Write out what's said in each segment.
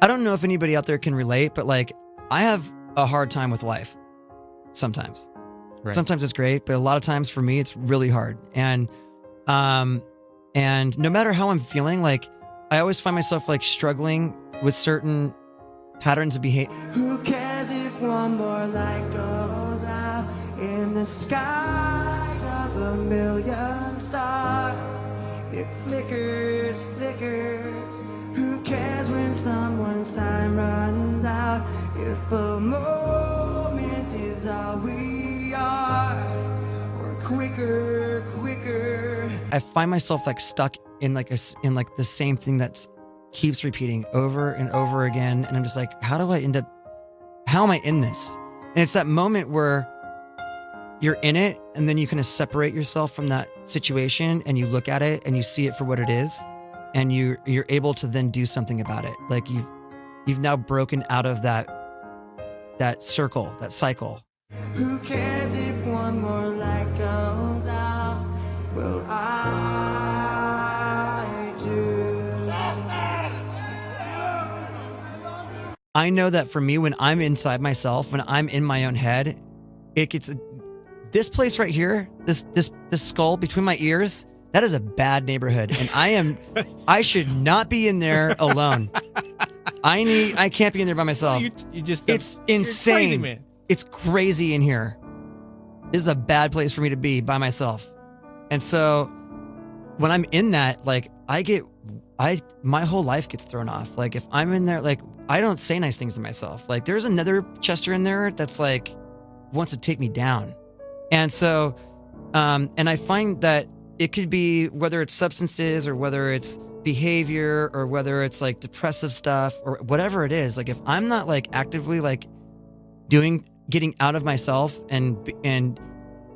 I don't know if anybody out there can relate, but like I have a hard time with life sometimes. Right. Sometimes it's great, but a lot of times for me it's really hard. And no matter how I'm feeling, like I always find myself like struggling with certain patterns of behavior. Who cares if one more light goes out in the sky of a million stars? It flickers, flickers. Who cares when someone's time runs out? If a moment is all we are, or quicker, quicker. I find myself like stuck in like the same thing that keeps repeating over and over again, and I'm just like, how am I in this? And it's that moment where you're in it, and then you kind of separate yourself from that situation, and you look at it and you see it for what it is, and you're able to then do something about it. Like you've now broken out of that circle, that cycle. Who cares if one more light goes out? Well, I do. I know that for me, when I'm inside myself, when I'm in my own head, it gets this place right here, this skull between my ears. That is a bad neighborhood, and I should not be in there alone. I can't be in there by myself. It's insane. Crazy, man. It's crazy in here. This is a bad place for me to be by myself. And so when I'm in that, like my whole life gets thrown off. Like if I'm in there, like I don't say nice things to myself. Like there's another Chester in there that's like wants to take me down. And so, and I find that it could be whether it's substances or whether it's behavior or whether it's like depressive stuff or whatever it is. Like if I'm not like actively like getting out of myself and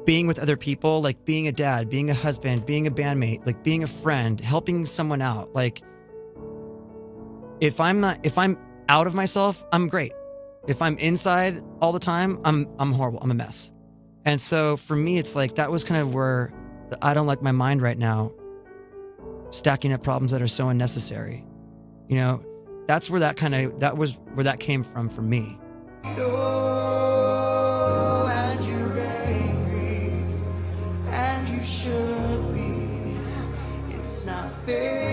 being with other people, like being a dad, being a husband, being a bandmate, like being a friend, helping someone out. Like if I'm out of myself, I'm great. If I'm inside all the time, I'm horrible. I'm a mess. And so for me, it's like, that was kind of where I don't like my mind right now, stacking up problems that are so unnecessary. You know, that's where that came from for me. Oh, and you're angry, and you should be. It's not fair.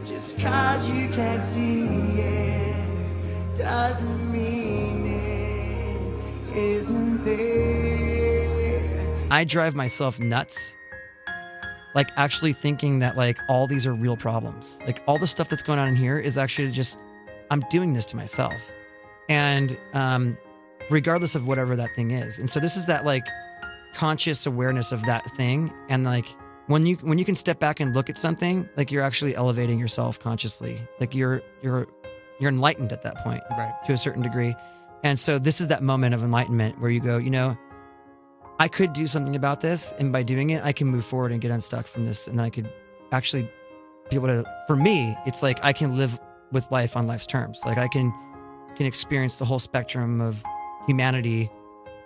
Just 'cause you can't see it doesn't mean it isn't there. I drive myself nuts, like actually thinking that like all these are real problems. Like all the stuff that's going on in here is actually just, I'm doing this to myself. And regardless of whatever that thing is. And so this is that like conscious awareness of that thing. And like when you can step back and look at something, like you're actually elevating yourself consciously. Like you're enlightened at that point, Right. to a certain degree. And so this is that moment of enlightenment where you go, you know, I could do something about this, and by doing it, I can move forward and get unstuck from this, and then I could actually be able to, for me, it's like I can live with life on life's terms. Like I can experience the whole spectrum of humanity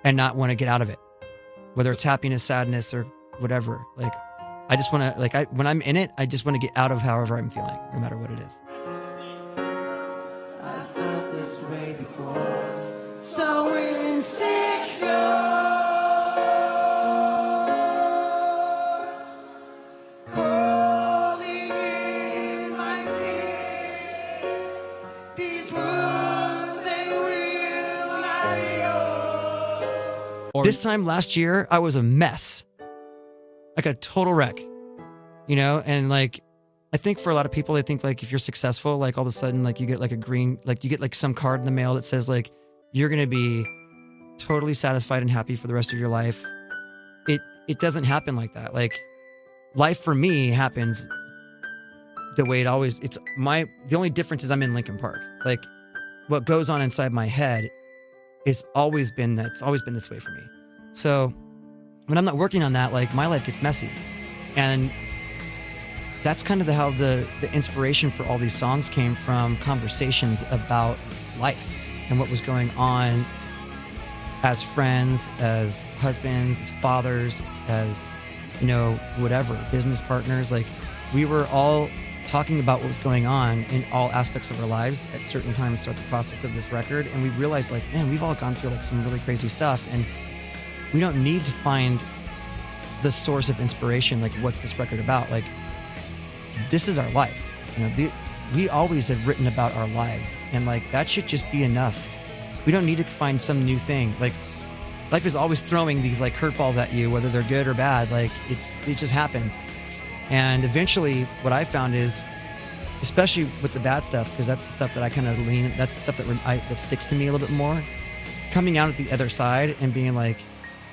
and not want to get out of it, whether it's happiness, sadness, or whatever. Like I just want to, like when I'm in it, I just want to get out of however I'm feeling, no matter what it is. I've felt this way before, so insecure. This time last year, I was a mess, like a total wreck, you know? And like, I think for a lot of people, they think like if you're successful, like all of a sudden, like you get like you get like some card in the mail that says like, you're going to be totally satisfied and happy for the rest of your life. It doesn't happen like that. Like life for me happens the way it always, the only difference is I'm in Lincoln Park. Like what goes on inside my head it's always been this way for me. So when I'm not working on that, like my life gets messy. And that's kind of how the inspiration for all these songs came from, conversations about life and what was going on as friends, as husbands, as fathers, as, you know, whatever, business partners. Like we were all talking about what was going on in all aspects of our lives at certain times throughout the process of this record. And we realized, like, man, we've all gone through like some really crazy stuff, and we don't need to find the source of inspiration. Like, what's this record about? Like, this is our life. You know, we always have written about our lives, and like that should just be enough. We don't need to find some new thing. Like, life is always throwing these like curveballs at you, whether they're good or bad. Like it just happens. And eventually what I found is, especially with the bad stuff, because that's the stuff that I kind of lean, that's the stuff that sticks to me a little bit more, coming out at the other side and being like,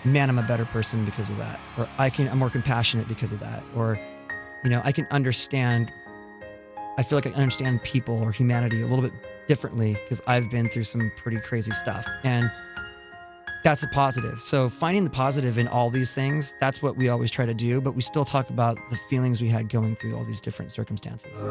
man, I'm a better person because of that. Or I'm more compassionate because of that. Or, you know, I feel like I understand people or humanity a little bit differently because I've been through some pretty crazy stuff. And that's a positive. So finding the positive in all these things, that's what we always try to do, but we still talk about the feelings we had going through all these different circumstances.